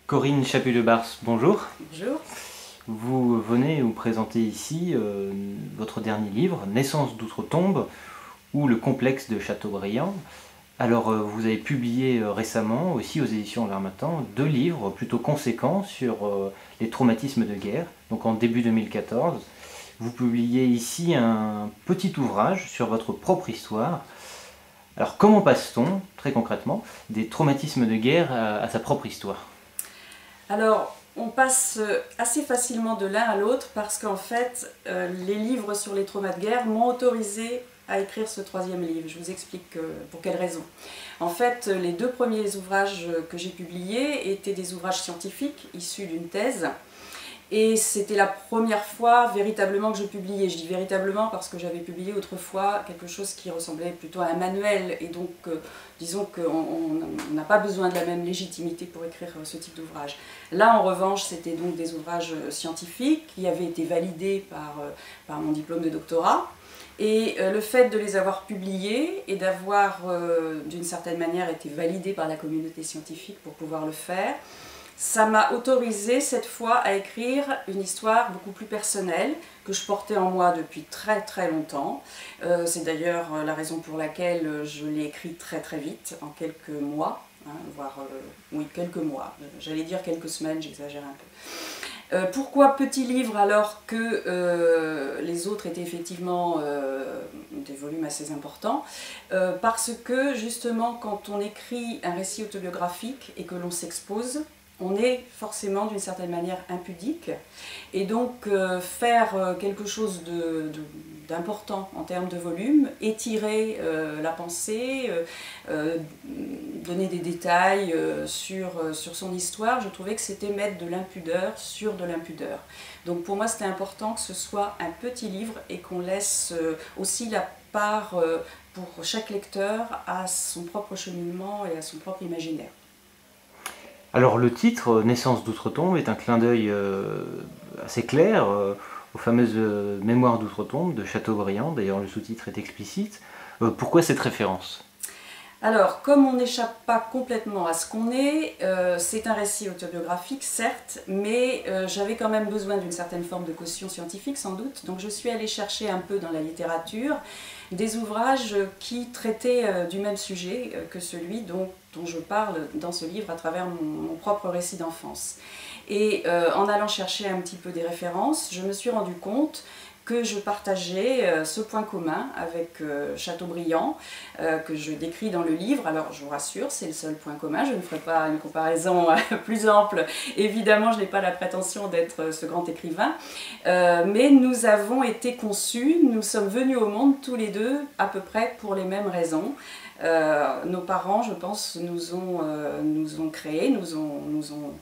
Corinne Chaput-de-Bars, bonjour. Bonjour. Vous venez vous présenter ici votre dernier livre, Naissance d'outre-tombe ou le complexe de Chateaubriand. Alors vous avez publié récemment, aussi aux éditions L'Harmattan, deux livres plutôt conséquents sur les traumatismes de guerre, donc en début 2014. Vous publiez ici un petit ouvrage sur votre propre histoire. Alors comment passe-t-on, très concrètement, des traumatismes de guerre à sa propre histoire? Alors, on passe assez facilement de l'un à l'autre parce qu'en fait, les livres sur les traumas de guerre m'ont autorisé à écrire ce troisième livre. Je vous explique pour quelles raisons. En fait, les deux premiers ouvrages que j'ai publiés étaient des ouvrages scientifiques issus d'une thèse. Et c'était la première fois véritablement que je publiais. Je dis véritablement parce que j'avais publié autrefois quelque chose qui ressemblait plutôt à un manuel. Et donc, disons qu'on n'a pas besoin de la même légitimité pour écrire ce type d'ouvrage. Là, en revanche, c'était donc des ouvrages scientifiques qui avaient été validés par mon diplôme de doctorat. Et le fait de les avoir publiés et d'avoir, d'une certaine manière, été validés par la communauté scientifique pour pouvoir le faire, ça m'a autorisé cette fois à écrire une histoire beaucoup plus personnelle que je portais en moi depuis très très longtemps. C'est d'ailleurs la raison pour laquelle je l'ai écrit très très vite, en quelques mois, hein, voire oui, quelques mois. J'allais dire quelques semaines, j'exagère un peu. Pourquoi petit livre alors que les autres étaient effectivement des volumes assez importants? Parce que justement quand on écrit un récit autobiographique et que l'on s'expose, on est forcément d'une certaine manière impudique et donc faire quelque chose d'important en termes de volume, étirer la pensée, donner des détails sur son histoire, je trouvais que c'était mettre de l'impudeur sur de l'impudeur. Donc pour moi c'était important que ce soit un petit livre et qu'on laisse aussi la part pour chaque lecteur à son propre cheminement et à son propre imaginaire. Alors le titre, Naissance d'outre-tombe, est un clin d'œil assez clair aux fameuses mémoires d'outre-tombe de Chateaubriand, d'ailleurs le sous-titre est explicite. Pourquoi cette référence? Alors, comme on n'échappe pas complètement à ce qu'on est, c'est un récit autobiographique, certes, mais j'avais quand même besoin d'une certaine forme de caution scientifique, sans doute, donc je suis allée chercher un peu dans la littérature des ouvrages qui traitaient du même sujet que celui dont je parle dans ce livre à travers mon propre récit d'enfance. Et en allant chercher un petit peu des références, je me suis rendu compte que je partageais ce point commun avec Chateaubriand, que je décris dans le livre. Alors je vous rassure, c'est le seul point commun, je ne ferai pas une comparaison plus ample. Évidemment, je n'ai pas la prétention d'être ce grand écrivain, mais nous avons été conçus, nous sommes venus au monde tous les deux à peu près pour les mêmes raisons. Nos parents, je pense, nous ont créés, nous ont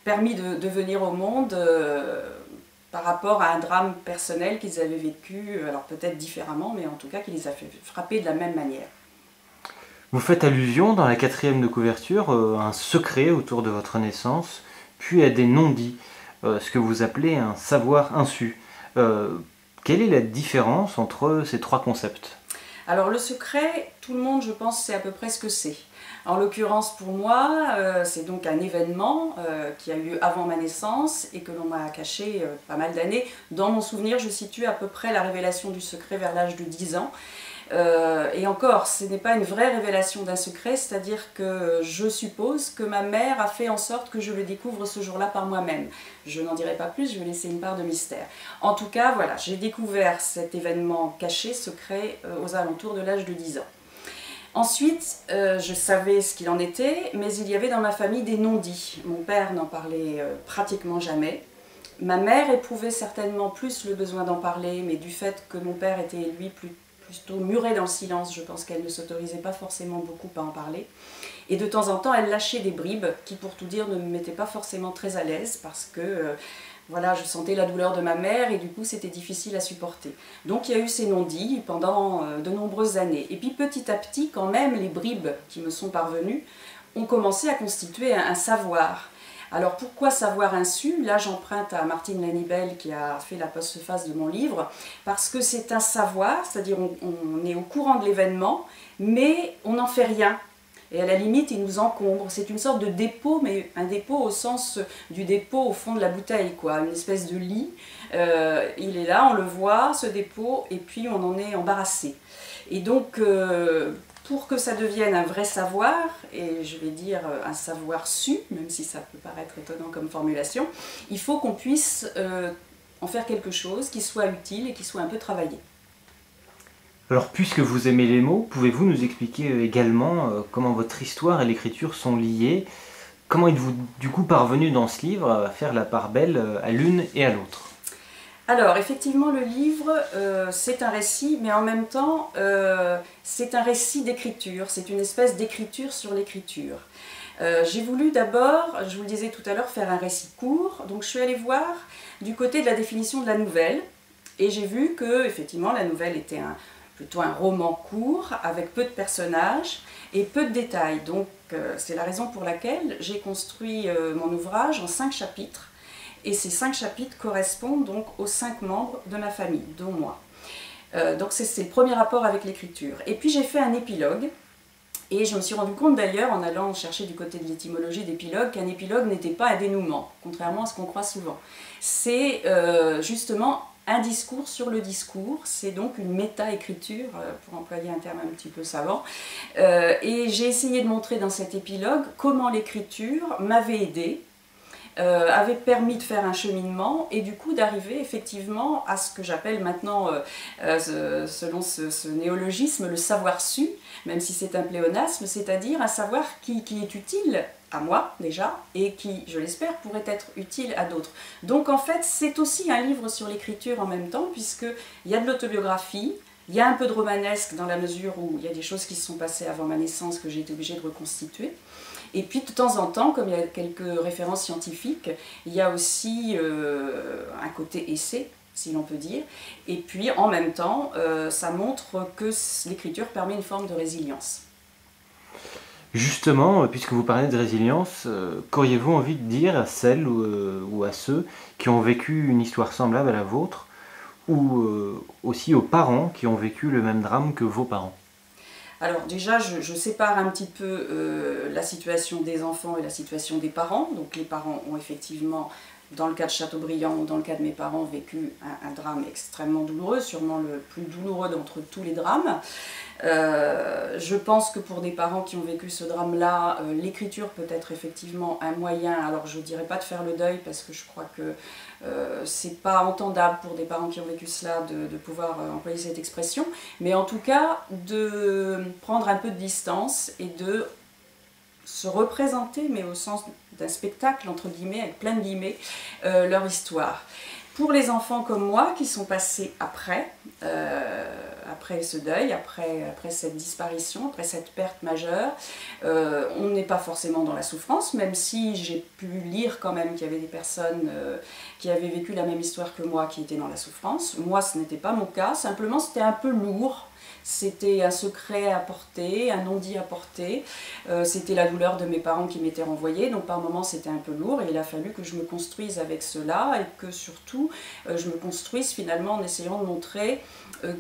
permis de venir au monde par rapport à un drame personnel qu'ils avaient vécu, alors peut-être différemment, mais en tout cas qui les a fait frapper de la même manière. Vous faites allusion dans la quatrième de couverture à un secret autour de votre naissance, puis à des non-dits, ce que vous appelez un savoir insu. Quelle est la différence entre ces trois concepts? Alors le secret, tout le monde je pense sait à peu près ce que c'est. En l'occurrence pour moi, c'est donc un événement qui a eu lieu avant ma naissance et que l'on m'a caché pas mal d'années. Dans mon souvenir, je situe à peu près la révélation du secret vers l'âge de 10 ans. Et encore, ce n'est pas une vraie révélation d'un secret, c'est-à-dire que je suppose que ma mère a fait en sorte que je le découvre ce jour-là par moi-même. Je n'en dirai pas plus, je vais laisser une part de mystère. En tout cas, voilà, j'ai découvert cet événement caché, secret, aux alentours de l'âge de 10 ans. Ensuite, je savais ce qu'il en était, mais il y avait dans ma famille des non-dits. Mon père n'en parlait pratiquement jamais. Ma mère éprouvait certainement plus le besoin d'en parler, mais du fait que mon père était, lui, plutôt muré dans le silence, je pense qu'elle ne s'autorisait pas forcément beaucoup à en parler. Et de temps en temps, elle lâchait des bribes qui, pour tout dire, ne me mettaient pas forcément très à l'aise parce que voilà, je sentais la douleur de ma mère et du coup, c'était difficile à supporter. Donc, il y a eu ces non-dits pendant de nombreuses années. Et puis, petit à petit, quand même, les bribes qui me sont parvenues ont commencé à constituer un savoir. Alors pourquoi savoir insu? Là j'emprunte à Martine Lanibel qui a fait la postface de mon livre, parce que c'est un savoir, c'est-à-dire on est au courant de l'événement, mais on n'en fait rien. Et à la limite, il nous encombre. C'est une sorte de dépôt, mais un dépôt au sens du dépôt au fond de la bouteille, quoi. Une espèce de lit. Il est là, on le voit, ce dépôt, et puis on en est embarrassé. Et donc, pour que ça devienne un vrai savoir, et je vais dire un savoir su, même si ça peut paraître étonnant comme formulation, il faut qu'on puisse en faire quelque chose qui soit utile et qui soit un peu travaillé. Alors, puisque vous aimez les mots, pouvez-vous nous expliquer également comment votre histoire et l'écriture sont liées? Comment êtes-vous du coup parvenu dans ce livre à faire la part belle à l'une et à l'autre? Alors, effectivement, le livre, c'est un récit, mais en même temps, c'est un récit d'écriture. C'est une espèce d'écriture sur l'écriture. J'ai voulu d'abord, je vous le disais tout à l'heure, faire un récit court. Donc, je suis allée voir du côté de la définition de la nouvelle. Et j'ai vu que, effectivement, la nouvelle était plutôt un roman court, avec peu de personnages et peu de détails. Donc, c'est la raison pour laquelle j'ai construit mon ouvrage en 5 chapitres. Et ces 5 chapitres correspondent donc aux 5 membres de ma famille, dont moi. Donc c'est le premier rapport avec l'écriture. Et puis j'ai fait un épilogue, et je me suis rendu compte d'ailleurs, en allant chercher du côté de l'étymologie d'épilogue, qu'un épilogue n'était pas un dénouement, contrairement à ce qu'on croit souvent. C'est justement un discours sur le discours, c'est donc une méta-écriture, pour employer un terme un petit peu savant. Et j'ai essayé de montrer dans cet épilogue comment l'écriture m'avait aidée, avait permis de faire un cheminement et du coup d'arriver effectivement à ce que j'appelle maintenant, selon ce néologisme, le savoir su, même si c'est un pléonasme, c'est-à-dire un savoir qui est utile à moi déjà et qui, je l'espère, pourrait être utile à d'autres. Donc en fait, c'est aussi un livre sur l'écriture en même temps, puisqu'il y a de l'autobiographie, il y a un peu de romanesque dans la mesure où il y a des choses qui se sont passées avant ma naissance que j'ai été obligée de reconstituer. Et puis de temps en temps, comme il y a quelques références scientifiques, il y a aussi un côté essai, si l'on peut dire. Et puis en même temps, ça montre que l'écriture permet une forme de résilience. Justement, puisque vous parlez de résilience, qu'auriez-vous envie de dire à celles ou à ceux qui ont vécu une histoire semblable à la vôtre, ou aussi aux parents qui ont vécu le même drame que vos parents? Alors déjà, je sépare un petit peu la situation des enfants et la situation des parents. Donc les parents ont effectivement, dans le cas de Chateaubriand ou dans le cas de mes parents, vécu un drame extrêmement douloureux, sûrement le plus douloureux d'entre tous les drames. Je pense que pour des parents qui ont vécu ce drame-là, l'écriture peut être effectivement un moyen, alors je ne dirais pas de faire le deuil parce que je crois que c'est pas entendable pour des parents qui ont vécu cela de pouvoir employer cette expression, mais en tout cas de prendre un peu de distance et de se représenter, mais au sens d'un spectacle, entre guillemets, avec plein de guillemets, leur histoire. Pour les enfants comme moi qui sont passés après ce deuil, après cette disparition, après cette perte majeure, on n'est pas forcément dans la souffrance, même si j'ai pu lire quand même qu'il y avait des personnes qui avaient vécu la même histoire que moi qui étaient dans la souffrance. Moi, ce n'était pas mon cas, simplement c'était un peu lourd. C'était un secret à porter, un non-dit à porter. C'était la douleur de mes parents qui m'étaient renvoyés, donc par moments c'était un peu lourd et il a fallu que je me construise avec cela et que surtout je me construise finalement en essayant de montrer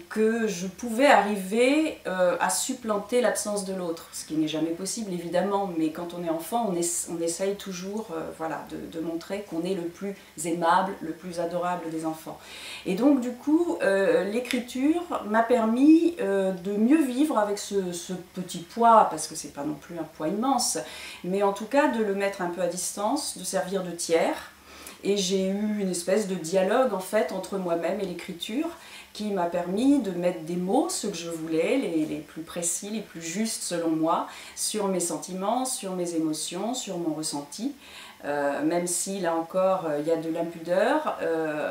que je pouvais arriver à supplanter l'absence de l'autre, ce qui n'est jamais possible évidemment, mais quand on est enfant, on essaye toujours voilà, de montrer qu'on est le plus aimable, le plus adorable des enfants. Et donc du coup, l'écriture m'a permis de mieux vivre avec ce petit poids, parce que c'est pas non plus un poids immense, mais en tout cas de le mettre un peu à distance, de servir de tiers. Et j'ai eu une espèce de dialogue en fait entre moi-même et l'écriture qui m'a permis de mettre des mots, ceux que je voulais, les plus précis, les plus justes selon moi, sur mes sentiments, sur mes émotions, sur mon ressenti. Même si là encore il y a de l'impudeur,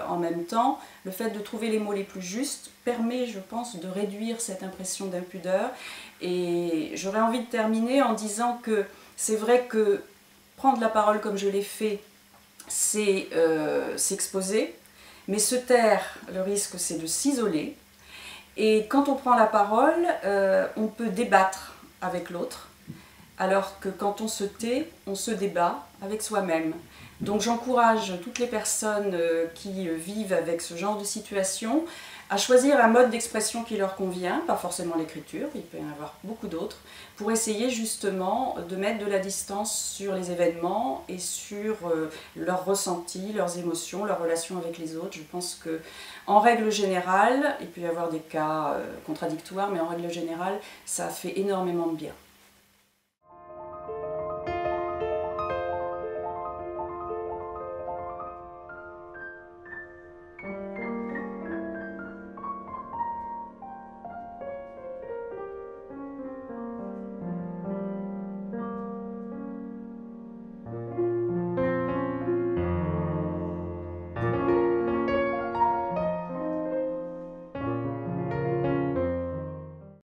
en même temps le fait de trouver les mots les plus justes permet, je pense, de réduire cette impression d'impudeur. Et j'aurais envie de terminer en disant que c'est vrai que prendre la parole comme je l'ai fait, c'est s'exposer, mais se taire, le risque c'est de s'isoler. Et quand on prend la parole, on peut débattre avec l'autre, alors que quand on se tait, on se débat avec soi-même. Donc j'encourage toutes les personnes qui vivent avec ce genre de situation à choisir un mode d'expression qui leur convient, pas forcément l'écriture, il peut y en avoir beaucoup d'autres, pour essayer justement de mettre de la distance sur les événements et sur leurs ressentis, leurs émotions, leurs relations avec les autres. Je pense que, en règle générale, il peut y avoir des cas contradictoires, mais en règle générale, ça fait énormément de bien.